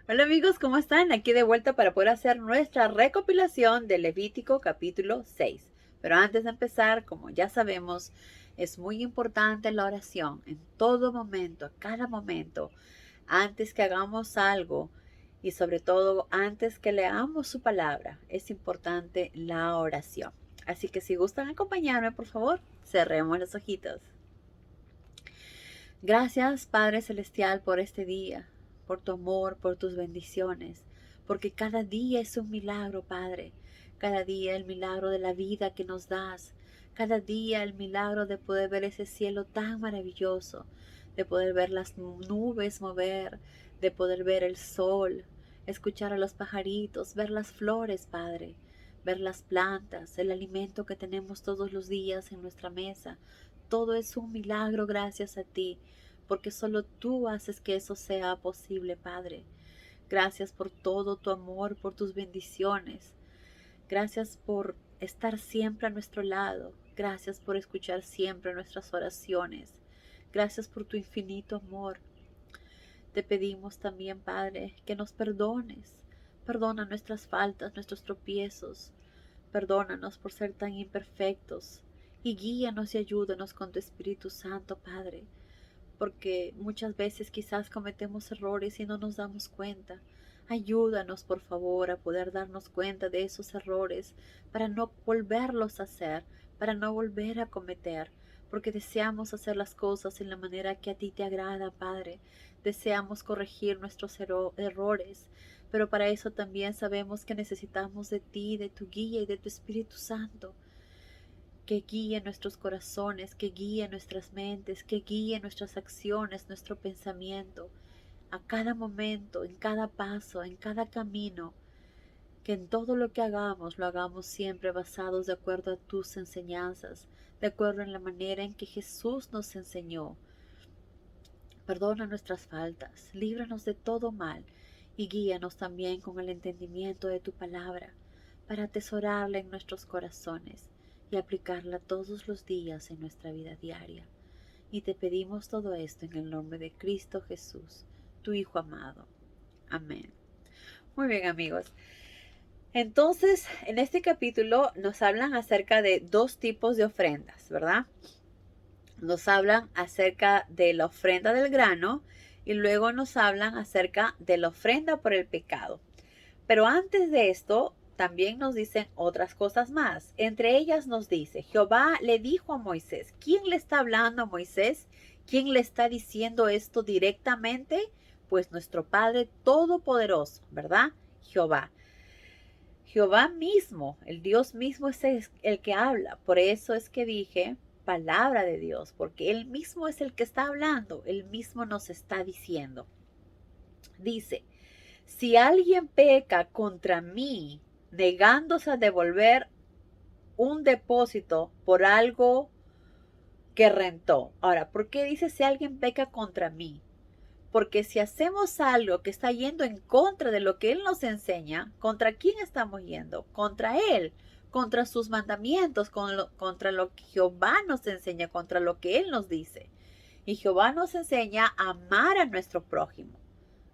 Hola amigos, ¿cómo están? Aquí de vuelta para poder hacer nuestra recopilación de Levítico capítulo 6. Pero antes de empezar, como ya sabemos, es muy importante la oración en todo momento, a cada momento, antes que hagamos algo y sobre todo antes que leamos su palabra, es importante la oración. Así que si gustan acompañarme, por favor, cerremos los ojitos. Gracias, Padre Celestial, por este día, por tu amor, por tus bendiciones, porque cada día es un milagro, Padre. Cada día el milagro de la vida que nos das. Cada día el milagro de poder ver ese cielo tan maravilloso, de poder ver las nubes mover, de poder ver el sol, escuchar a los pajaritos, ver las flores, Padre, ver las plantas, el alimento que tenemos todos los días en nuestra mesa. Todo es un milagro gracias a ti, porque solo tú haces que eso sea posible, Padre. Gracias por todo tu amor, por tus bendiciones. Gracias por estar siempre a nuestro lado. Gracias por escuchar siempre nuestras oraciones. Gracias por tu infinito amor. Te pedimos también, Padre, que nos perdones. Perdona nuestras faltas, nuestros tropiezos. Perdónanos por ser tan imperfectos. Y guíanos y ayúdanos con tu Espíritu Santo, Padre, porque muchas veces quizás cometemos errores y no nos damos cuenta. Ayúdanos, por favor, a poder darnos cuenta de esos errores para no volverlos a hacer, para no volver a cometer, porque deseamos hacer las cosas en la manera que a ti te agrada, Padre. Deseamos corregir nuestros errores, pero para eso también sabemos que necesitamos de ti, de tu guía y de tu Espíritu Santo, que guíe nuestros corazones, que guíe nuestras mentes, que guíe nuestras acciones, nuestro pensamiento, a cada momento, en cada paso, en cada camino, que en todo lo que hagamos lo hagamos siempre basados de acuerdo a tus enseñanzas, de acuerdo en la manera en que Jesús nos enseñó. Perdona nuestras faltas, líbranos de todo mal y guíanos también con el entendimiento de tu palabra para atesorarla en nuestros corazones y aplicarla todos los días en nuestra vida diaria. Y te pedimos todo esto en el nombre de Cristo Jesús, tu Hijo amado. Amén. Muy bien, amigos. Entonces, en este capítulo nos hablan acerca de dos tipos de ofrendas, ¿verdad? Nos hablan acerca de la ofrenda del grano y luego nos hablan acerca de la ofrenda por el pecado. Pero antes de esto, también nos dicen otras cosas más. Entre ellas nos dice, Jehová le dijo a Moisés. ¿Quién le está hablando a Moisés? ¿Quién le está diciendo esto directamente? Pues nuestro Padre Todopoderoso, ¿verdad? Jehová. Jehová mismo, el Dios mismo es el que habla. Por eso es que dije palabra de Dios, porque Él mismo es el que está hablando, Él mismo nos está diciendo. Dice, si alguien peca contra mí, negándose a devolver un depósito por algo que rentó. Ahora, ¿por qué dice si alguien peca contra mí? Porque si hacemos algo que está yendo en contra de lo que Él nos enseña, ¿contra quién estamos yendo? Contra Él, contra sus mandamientos, contra lo que Jehová nos enseña, contra lo que Él nos dice. Y Jehová nos enseña a amar a nuestro prójimo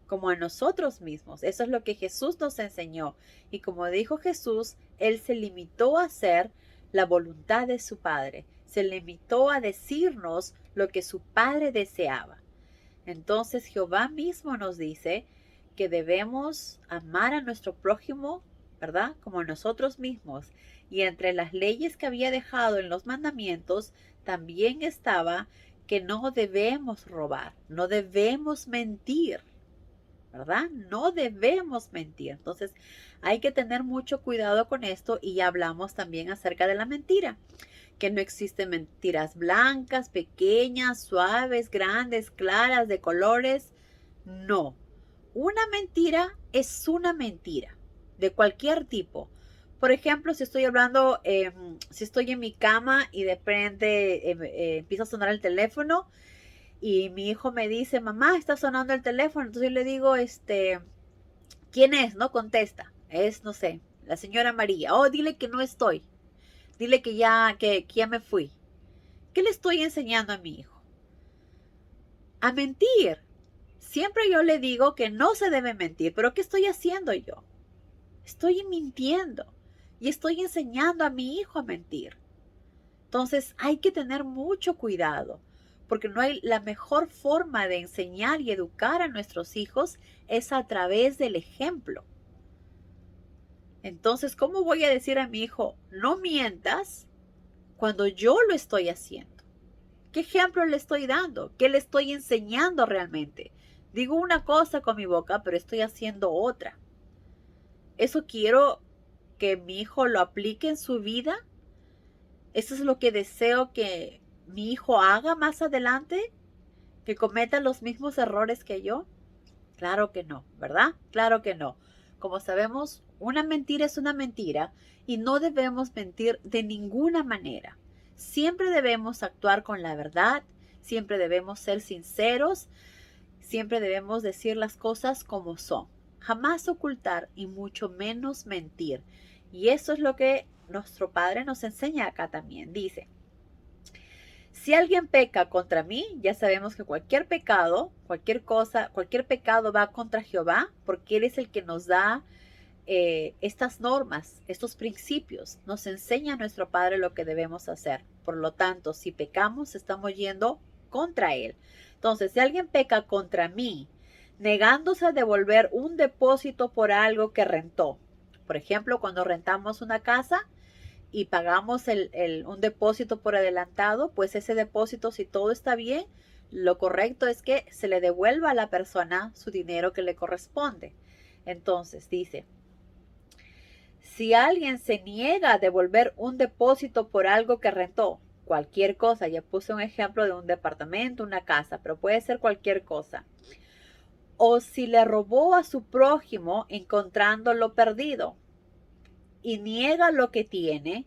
como a nosotros mismos. Eso es lo que Jesús nos enseñó. Y como dijo Jesús, Él se limitó a hacer la voluntad de su Padre. Se limitó a decirnos lo que su Padre deseaba. Entonces Jehová mismo nos dice que debemos amar a nuestro prójimo, ¿verdad? Como a nosotros mismos. Y entre las leyes que había dejado en los mandamientos, también estaba que no debemos robar, no debemos mentir, ¿verdad? No debemos mentir. Entonces hay que tener mucho cuidado con esto y ya hablamos también acerca de la mentira, que no existen mentiras blancas, pequeñas, suaves, grandes, claras, de colores. No. Una mentira es una mentira, de cualquier tipo. Por ejemplo, si estoy hablando, si estoy en mi cama y de repente empieza a sonar el teléfono y mi hijo me dice, mamá, está sonando el teléfono. Entonces yo le digo, ¿quién es? No contesta. Es, no sé, la señora María. Oh, dile que no estoy. Dile que ya me fui. ¿Qué le estoy enseñando a mi hijo? A mentir. Siempre yo le digo que no se debe mentir, pero ¿qué estoy haciendo yo? Estoy mintiendo y estoy enseñando a mi hijo a mentir. Entonces hay que tener mucho cuidado, porque no hay la mejor forma de enseñar y educar a nuestros hijos es a través del ejemplo. Entonces, ¿cómo voy a decir a mi hijo, no mientas cuando yo lo estoy haciendo? ¿Qué ejemplo le estoy dando? ¿Qué le estoy enseñando realmente? Digo una cosa con mi boca, pero estoy haciendo otra. ¿Eso quiero que mi hijo lo aplique en su vida? ¿Eso es lo que deseo que mi hijo haga más adelante? ¿Que cometa los mismos errores que yo? Claro que no, ¿verdad? Claro que no. Como sabemos, una mentira es una mentira y no debemos mentir de ninguna manera. Siempre debemos actuar con la verdad, siempre debemos ser sinceros, siempre debemos decir las cosas como son. Jamás ocultar y mucho menos mentir. Y eso es lo que nuestro Padre nos enseña acá también. Dice, si alguien peca contra mí, ya sabemos que cualquier pecado, cualquier cosa, cualquier pecado va contra Jehová, porque Él es el que nos da estas normas, estos principios. Nos enseña nuestro Padre lo que debemos hacer. Por lo tanto, si pecamos, estamos yendo contra Él. Entonces, si alguien peca contra mí, negándose a devolver un depósito por algo que rentó. Por ejemplo, cuando rentamos una casa, y pagamos un depósito por adelantado, pues ese depósito, si todo está bien, lo correcto es que se le devuelva a la persona su dinero que le corresponde. Entonces dice, si alguien se niega a devolver un depósito por algo que rentó, cualquier cosa, ya puse un ejemplo de un departamento, una casa, pero puede ser cualquier cosa, o si le robó a su prójimo encontrándolo perdido, y niega lo que tiene,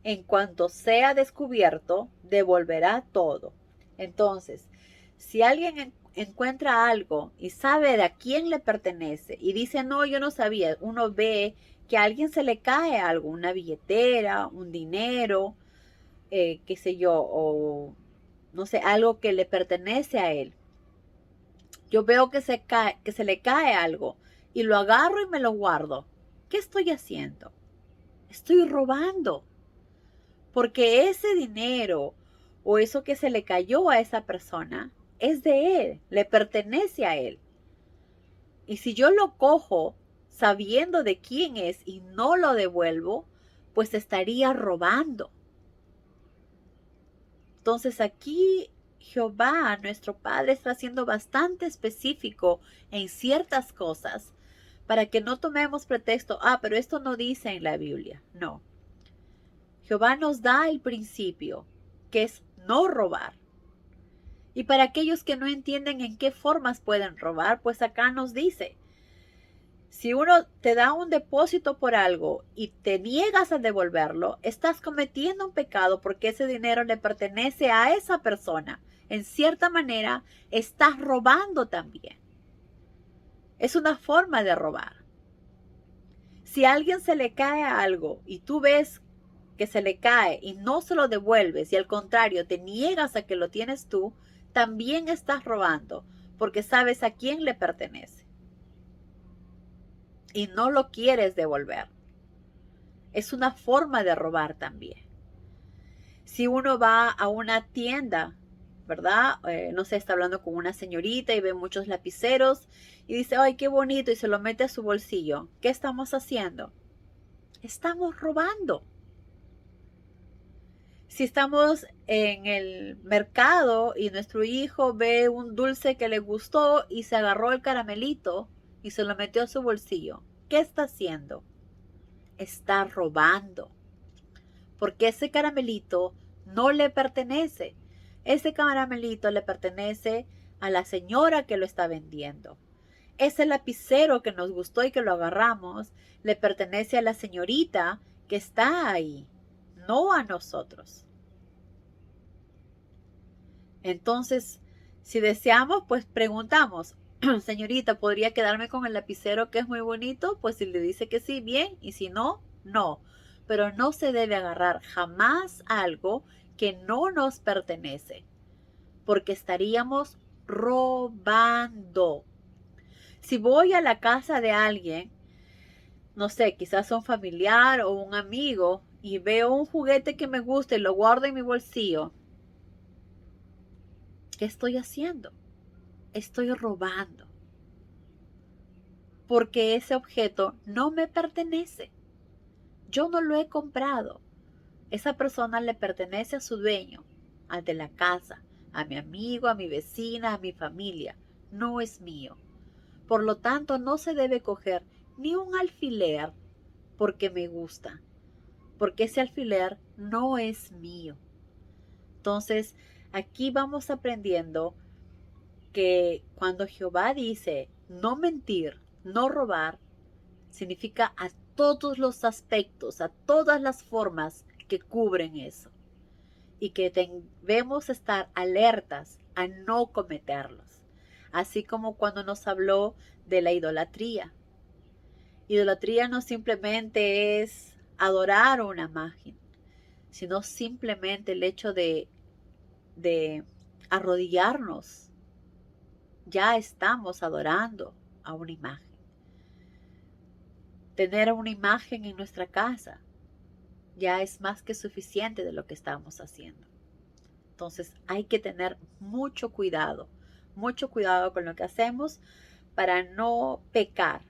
en cuanto sea descubierto, devolverá todo. Entonces, si alguien encuentra algo y sabe de a quién le pertenece y dice, no, yo no sabía, uno ve que a alguien se le cae algo, una billetera, un dinero, qué sé yo, o no sé, algo que le pertenece a él. Yo veo que se le cae algo y lo agarro y me lo guardo. ¿Qué estoy haciendo? Estoy robando, porque ese dinero o eso que se le cayó a esa persona es de él, le pertenece a él. Y si yo lo cojo sabiendo de quién es y no lo devuelvo, pues estaría robando. Entonces aquí Jehová, nuestro Padre, está siendo bastante específico en ciertas cosas para que no tomemos pretexto, pero esto no dice en la Biblia. No. Jehová nos da el principio, que es no robar. Y para aquellos que no entienden en qué formas pueden robar, pues acá nos dice, si uno te da un depósito por algo y te niegas a devolverlo, estás cometiendo un pecado porque ese dinero le pertenece a esa persona. En cierta manera, estás robando también. Es una forma de robar. Si a alguien se le cae algo y tú ves que se le cae y no se lo devuelves y al contrario te niegas a que lo tienes tú, también estás robando porque sabes a quién le pertenece y no lo quieres devolver. Es una forma de robar también. Si uno va a una tienda, ¿verdad? No sé, está hablando con una señorita y ve muchos lapiceros y dice, ay, qué bonito, y se lo mete a su bolsillo. ¿Qué estamos haciendo? Estamos robando. Si estamos en el mercado y nuestro hijo ve un dulce que le gustó y se agarró el caramelito y se lo metió a su bolsillo, ¿qué está haciendo? Está robando. Porque ese caramelito no le pertenece. Ese caramelito le pertenece a la señora que lo está vendiendo. Ese lapicero que nos gustó y que lo agarramos le pertenece a la señorita que está ahí, no a nosotros. Entonces, si deseamos, pues preguntamos, señorita, ¿podría quedarme con el lapicero que es muy bonito? Pues si le dice que sí, bien, y si no, no. Pero no se debe agarrar jamás algo que no nos pertenece, porque estaríamos robando. Si voy a la casa de alguien, no sé, quizás un familiar o un amigo, y veo un juguete que me gusta y lo guardo en mi bolsillo, ¿qué estoy haciendo? Estoy robando. Porque ese objeto no me pertenece. Yo no lo he comprado. Esa persona le pertenece a su dueño, al de la casa, a mi amigo, a mi vecina, a mi familia. No es mío. Por lo tanto, no se debe coger ni un alfiler porque me gusta, porque ese alfiler no es mío. Entonces, aquí vamos aprendiendo que cuando Jehová dice no mentir, no robar, significa a todos los aspectos, a todas las formas que cubren eso. Y que debemos estar alertas a no cometerlos. Así como cuando nos habló de la idolatría. Idolatría no simplemente es adorar una imagen, sino simplemente el hecho de arrodillarnos. Ya estamos adorando a una imagen. Tener una imagen en nuestra casa ya es más que suficiente de lo que estamos haciendo. Entonces hay que tener mucho cuidado con lo que hacemos para no pecar,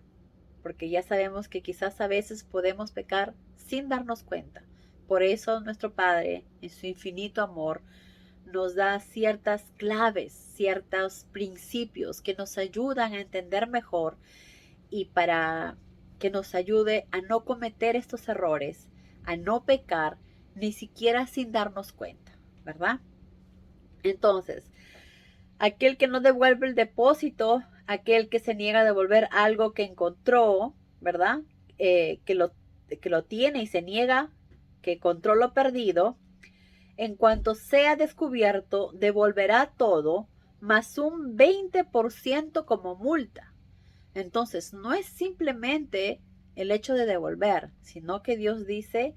porque ya sabemos que quizás a veces podemos pecar sin darnos cuenta. Por eso nuestro Padre, en su infinito amor, nos da ciertas claves, ciertos principios que nos ayudan a entender mejor y para que nos ayude a no cometer estos errores, a no pecar, ni siquiera sin darnos cuenta, ¿verdad? Entonces, aquel que no devuelve el depósito, aquel que se niega a devolver algo que encontró, ¿verdad? Que lo tiene y se niega, que encontró lo perdido, en cuanto sea descubierto, devolverá todo, más un 20% como multa. Entonces, no es simplemente el hecho de devolver, sino que Dios dice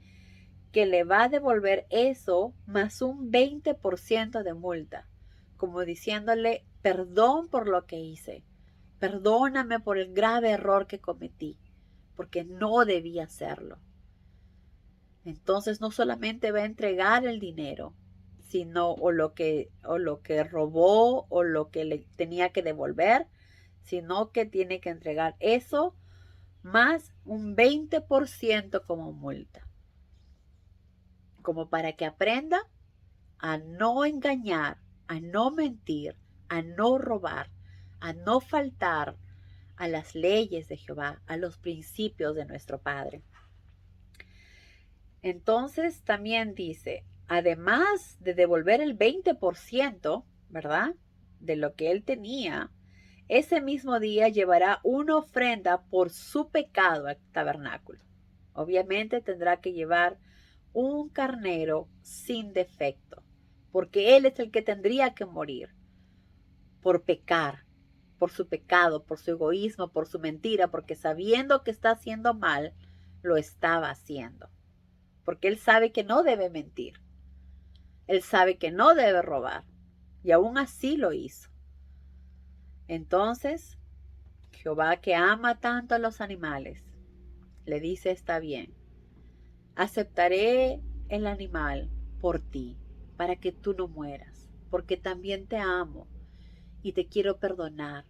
que le va a devolver eso más un 20% de multa, como diciéndole perdón por lo que hice, perdóname por el grave error que cometí, porque no debía hacerlo. Entonces no solamente va a entregar el dinero, sino o lo que robó o lo que le tenía que devolver, sino que tiene que entregar eso más un 20% como multa, como para que aprenda a no engañar, a no mentir, a no robar, a no faltar a las leyes de Jehová, a los principios de nuestro Padre. Entonces también dice, además de devolver el 20%, ¿verdad? De lo que él tenía, ese mismo día llevará una ofrenda por su pecado al tabernáculo. Obviamente tendrá que llevar un carnero sin defecto, porque él es el que tendría que morir por pecar, por su pecado, por su egoísmo, por su mentira, porque sabiendo que está haciendo mal, lo estaba haciendo. Porque él sabe que no debe mentir, él sabe que no debe robar, y aún así lo hizo. Entonces, Jehová, que ama tanto a los animales, le dice, está bien, aceptaré el animal por ti, para que tú no mueras, porque también te amo y te quiero perdonar.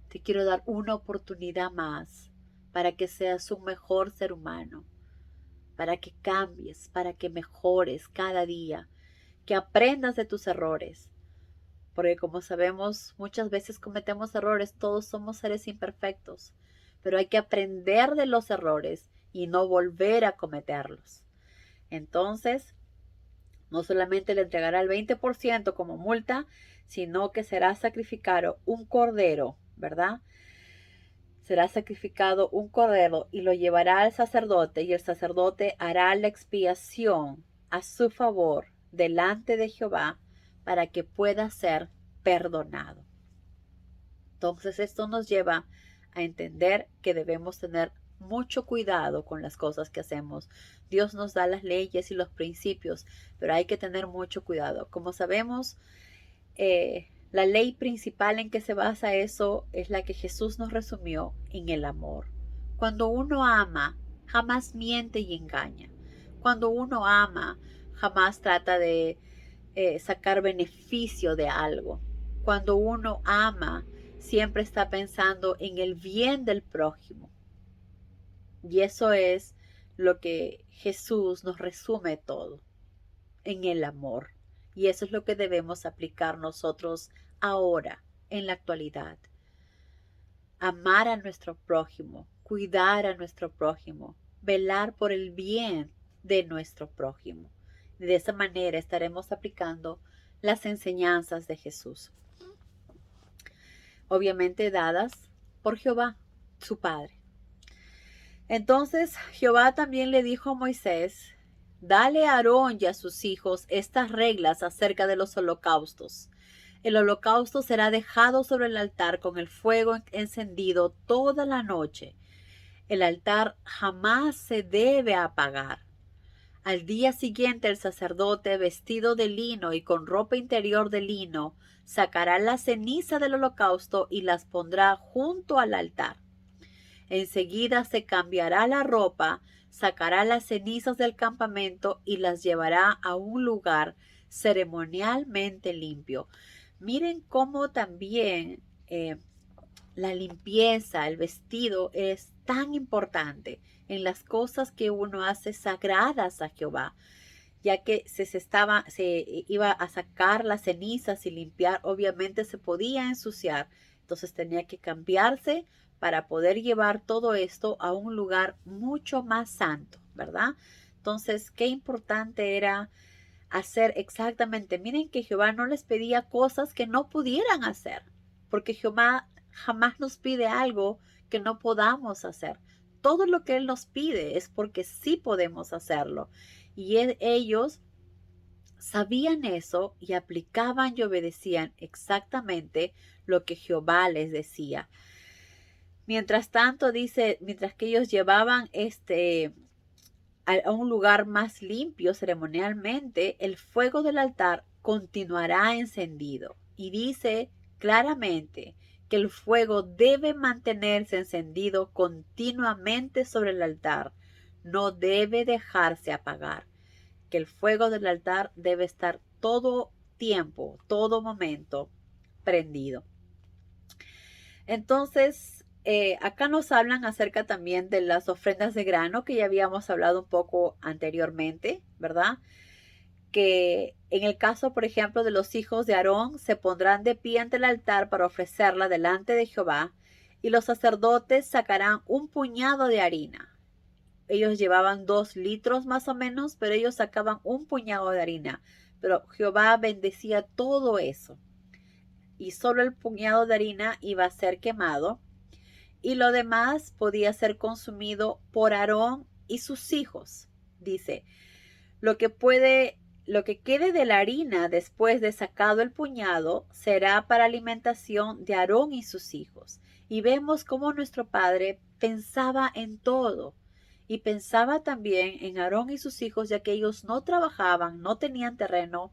Te quiero dar una oportunidad más para que seas un mejor ser humano, para que cambies, para que mejores cada día, que aprendas de tus errores. Porque como sabemos, muchas veces cometemos errores, todos somos seres imperfectos, pero hay que aprender de los errores y no volver a cometerlos. Entonces, no solamente le entregará el 20% como multa, sino que será sacrificado un cordero, ¿verdad? Será sacrificado un cordero y lo llevará al sacerdote, y el sacerdote hará la expiación a su favor delante de Jehová para que pueda ser perdonado. Entonces esto nos lleva a entender que debemos tener mucho cuidado con las cosas que hacemos. Dios nos da las leyes y los principios, pero hay que tener mucho cuidado. Como sabemos, La ley principal en que se basa eso es la que Jesús nos resumió en el amor. Cuando uno ama, jamás miente y engaña. Cuando uno ama, jamás trata de sacar beneficio de algo. Cuando uno ama, siempre está pensando en el bien del prójimo. Y eso es lo que Jesús nos resume todo, en el amor. Y eso es lo que debemos aplicar nosotros ahora, en la actualidad. Amar a nuestro prójimo, cuidar a nuestro prójimo, velar por el bien de nuestro prójimo. De esa manera estaremos aplicando las enseñanzas de Jesús, obviamente dadas por Jehová, su Padre. Entonces Jehová también le dijo a Moisés: dale a Aarón y a sus hijos estas reglas acerca de los holocaustos. El holocausto será dejado sobre el altar con el fuego encendido toda la noche. El altar jamás se debe apagar. Al día siguiente el sacerdote, vestido de lino y con ropa interior de lino, sacará la ceniza del holocausto y las pondrá junto al altar. Enseguida se cambiará la ropa, sacará las cenizas del campamento y las llevará a un lugar ceremonialmente limpio. Miren cómo también la limpieza, el vestido es tan importante en las cosas que uno hace sagradas a Jehová, ya que se iba a sacar las cenizas y limpiar, obviamente se podía ensuciar, entonces tenía que cambiarse para poder llevar todo esto a un lugar mucho más santo, ¿verdad? Entonces, qué importante era hacer exactamente. Miren que Jehová no les pedía cosas que no pudieran hacer, porque Jehová jamás nos pide algo que no podamos hacer. Todo lo que Él nos pide es porque sí podemos hacerlo. Y ellos sabían eso y aplicaban y obedecían exactamente lo que Jehová les decía. Mientras tanto, dice, mientras que ellos llevaban a un lugar más limpio ceremonialmente, el fuego del altar continuará encendido. Y dice claramente que el fuego debe mantenerse encendido continuamente sobre el altar. No debe dejarse apagar. Que el fuego del altar debe estar todo tiempo, todo momento prendido. Entonces, acá nos hablan acerca también de las ofrendas de grano que ya habíamos hablado un poco anteriormente, ¿verdad? Que en el caso, por ejemplo, de los hijos de Aarón, se pondrán de pie ante el altar para ofrecerla delante de Jehová, y los sacerdotes sacarán un puñado de harina. Ellos llevaban 2 litros más o menos, pero ellos sacaban un puñado de harina. Pero Jehová bendecía todo eso. Y solo el puñado de harina iba a ser quemado, y lo demás podía ser consumido por Aarón y sus hijos. Dice, lo que quede de la harina después de sacado el puñado será para alimentación de Aarón y sus hijos. Y vemos cómo nuestro Padre pensaba en todo. Y pensaba también en Aarón y sus hijos, ya que ellos no trabajaban, no tenían terreno,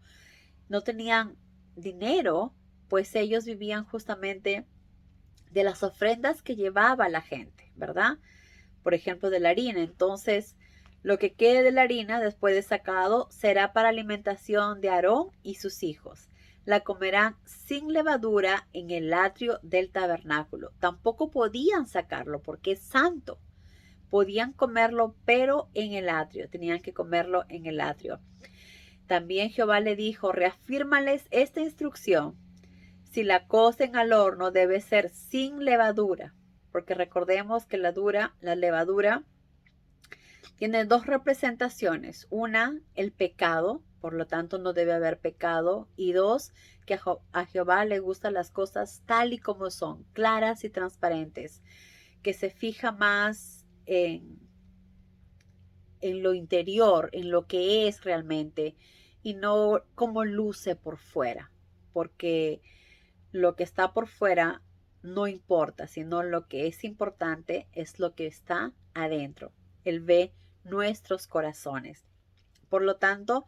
no tenían dinero, pues ellos vivían justamente de las ofrendas que llevaba la gente, ¿verdad? Por ejemplo, de la harina. Entonces, lo que quede de la harina después de sacado será para alimentación de Aarón y sus hijos. La comerán sin levadura en el atrio del tabernáculo. Tampoco podían sacarlo porque es santo. Podían comerlo, pero en el atrio. Tenían que comerlo en el atrio. También Jehová le dijo, reafírmales esta instrucción. Si la cocen al horno debe ser sin levadura, porque recordemos que la levadura tiene 2 representaciones. Una, el pecado, por lo tanto no debe haber pecado. Y 2, que a Jehová le gustan las cosas tal y como son, claras y transparentes, que se fija más en lo interior, en lo que es realmente, y no como luce por fuera, porque lo que está por fuera no importa, sino lo que es importante es lo que está adentro. Él ve nuestros corazones. Por lo tanto,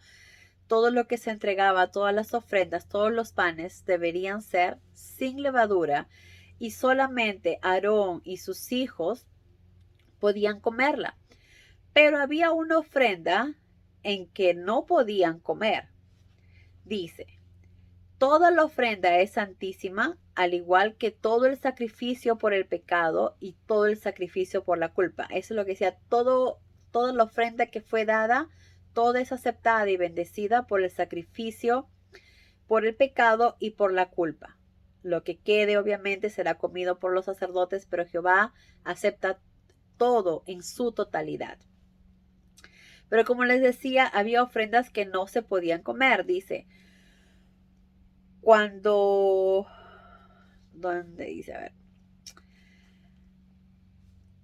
todo lo que se entregaba, todas las ofrendas, todos los panes deberían ser sin levadura y solamente Aarón y sus hijos podían comerla. Pero había una ofrenda en que no podían comer. Dice, toda la ofrenda es santísima, al igual que todo el sacrificio por el pecado y todo el sacrificio por la culpa. Eso es lo que decía, toda la ofrenda que fue dada, toda es aceptada y bendecida por el sacrificio, por el pecado y por la culpa. Lo que quede obviamente será comido por los sacerdotes, pero Jehová acepta todo en su totalidad. Pero como les decía, había ofrendas que no se podían comer, dice. ¿Dónde dice? A ver.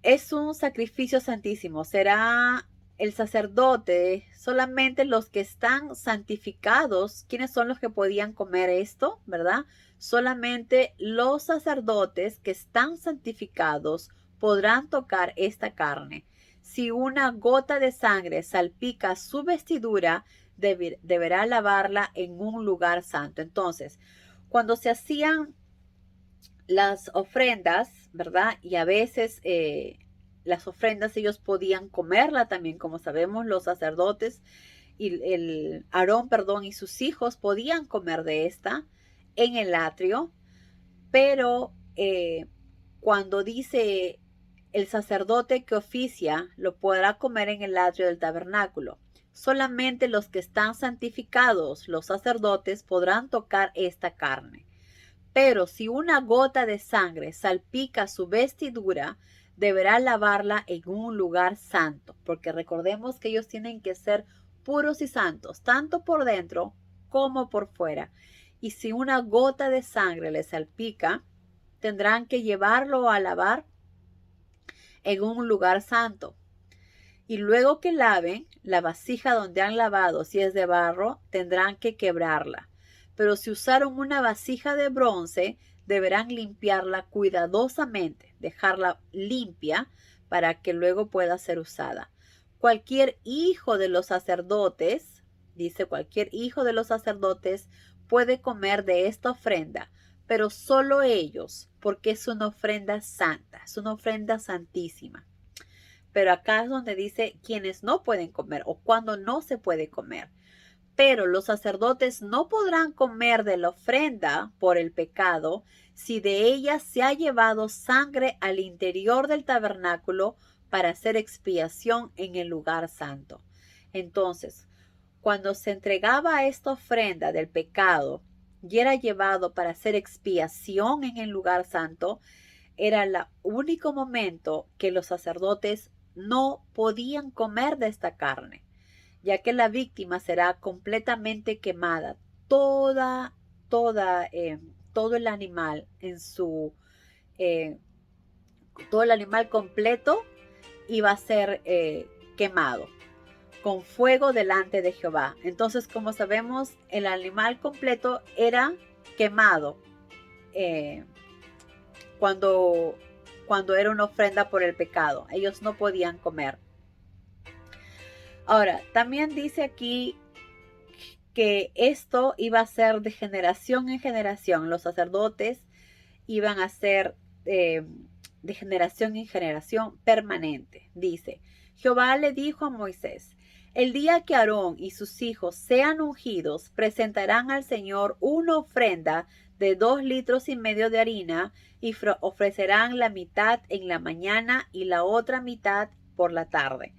Es un sacrificio santísimo. Será el sacerdote, solamente los que están santificados. ¿Quiénes son los que podían comer esto? ¿Verdad? Solamente los sacerdotes que están santificados podrán tocar esta carne. Si una gota de sangre salpica su vestidura, deberá lavarla en un lugar santo. Entonces, cuando se hacían las ofrendas, ¿verdad? Y a veces las ofrendas ellos podían comerla también, como sabemos, los sacerdotes y Aarón, y sus hijos podían comer de esta en el atrio, pero cuando dice el sacerdote que oficia, lo podrá comer en el atrio del tabernáculo. Solamente los que están santificados, los sacerdotes, podrán tocar esta carne. Pero si una gota de sangre salpica su vestidura, deberá lavarla en un lugar santo, porque recordemos que ellos tienen que ser puros y santos, tanto por dentro como por fuera. Y si una gota de sangre le salpica, tendrán que llevarlo a lavar en un lugar santo. Y luego que laven la vasija donde han lavado, si es de barro, tendrán que quebrarla. Pero si usaron una vasija de bronce, deberán limpiarla cuidadosamente, dejarla limpia para que luego pueda ser usada. Cualquier hijo de los sacerdotes, dice cualquier hijo de los sacerdotes puede comer de esta ofrenda, pero solo ellos, porque es una ofrenda santa, es una ofrenda santísima. Pero acá es donde dice quienes no pueden comer o cuando no se puede comer. Pero los sacerdotes no podrán comer de la ofrenda por el pecado si de ella se ha llevado sangre al interior del tabernáculo para hacer expiación en el lugar santo. Entonces, cuando se entregaba esta ofrenda del pecado y era llevado para hacer expiación en el lugar santo, era el único momento que los sacerdotes no podían comer de esta carne, ya que la víctima será completamente quemada. Todo el animal todo el animal completo iba a ser quemado con fuego delante de Jehová. Entonces, como sabemos, el animal completo era quemado cuando era una ofrenda por el pecado. Ellos no podían comer. Ahora, también dice aquí que esto iba a ser de generación en generación. Los sacerdotes iban a ser de generación en generación permanente. Dice, Jehová le dijo a Moisés, el día que Aarón y sus hijos sean ungidos, presentarán al Señor una ofrenda de 2,5 litros de harina y ofrecerán la mitad en la mañana y la otra mitad por la tarde.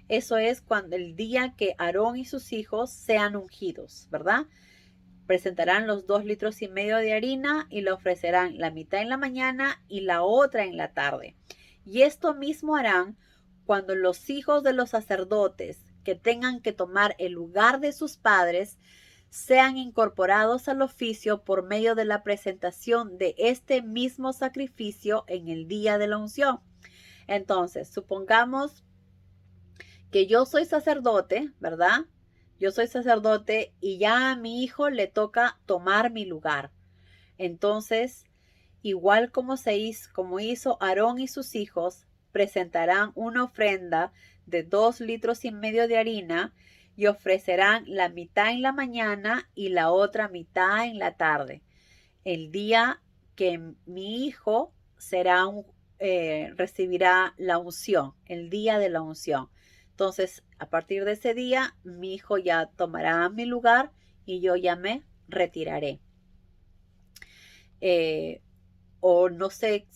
Eso es cuando el día que Aarón y sus hijos sean ungidos, ¿verdad? Presentarán los 2,5 litros de harina y la ofrecerán la mitad en la mañana y la otra en la tarde. Y esto mismo harán cuando los hijos de los sacerdotes que tengan que tomar el lugar de sus padres sean incorporados al oficio por medio de la presentación de este mismo sacrificio en el día de la unción. Entonces, supongamos que yo soy sacerdote, ¿verdad? Yo soy sacerdote y ya a mi hijo le toca tomar mi lugar. Entonces, igual como hizo Aarón y sus hijos, presentarán una ofrenda de 2,5 litros de harina y ofrecerán la mitad en la mañana y la otra mitad en la tarde. El día que mi hijo recibirá la unción, el día de la unción. Entonces, a partir de ese día, mi hijo ya tomará mi lugar y yo ya me retiraré. O no sé,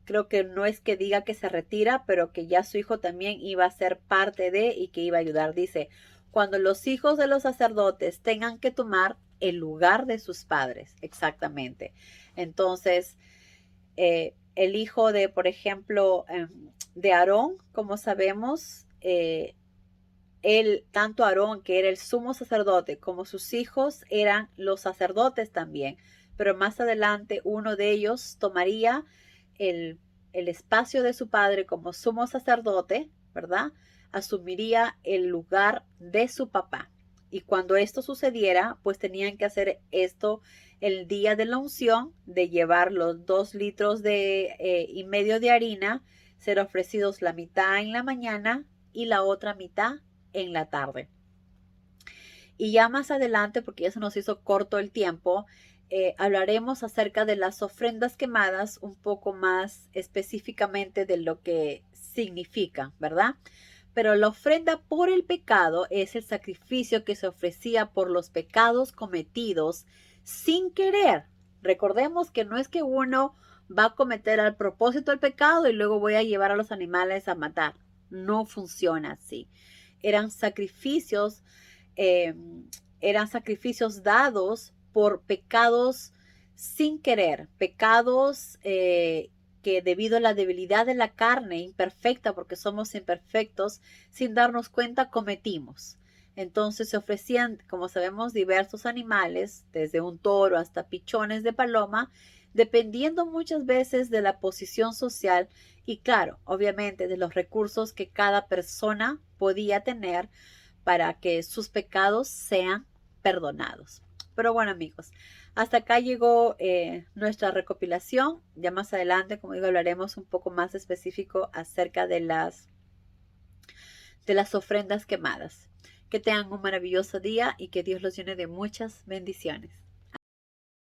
creo que no es que diga que se retira, pero que ya su hijo también iba a ser parte de y que iba a ayudar. Dice, cuando los hijos de los sacerdotes tengan que tomar el lugar de sus padres, exactamente. Entonces, el hijo de, por ejemplo, de Aarón, como sabemos, tanto Aarón, que era el sumo sacerdote, como sus hijos eran los sacerdotes también. Pero más adelante uno de ellos tomaría el, el espacio de su padre como sumo sacerdote, ¿verdad? Asumiría el lugar de su papá. Y cuando esto sucediera, pues tenían que hacer esto el día de la unción, de llevar los 2 litros y medio de harina, ser ofrecidos la mitad en la mañana y la otra mitad en la tarde. Y ya más adelante, porque ya se nos hizo corto el tiempo, hablaremos acerca de las ofrendas quemadas un poco más específicamente de lo que significan, ¿verdad? Pero la ofrenda por el pecado es el sacrificio que se ofrecía por los pecados cometidos sin querer. Recordemos que no es que uno va a cometer al propósito el pecado y luego voy a llevar a los animales a matar. No funciona así. Eran sacrificios, eh, eran sacrificios dados por pecados sin querer, pecados que debido a la debilidad de la carne imperfecta, porque somos imperfectos, sin darnos cuenta cometimos. Entonces se ofrecían, como sabemos, diversos animales, desde un toro hasta pichones de paloma, dependiendo muchas veces de la posición social y claro, obviamente de los recursos que cada persona podía tener para que sus pecados sean perdonados. Pero bueno amigos, hasta acá llegó nuestra recopilación. Ya más adelante, como digo, hablaremos un poco más específico acerca de las ofrendas quemadas. Que tengan un maravilloso día y que Dios los llene de muchas bendiciones.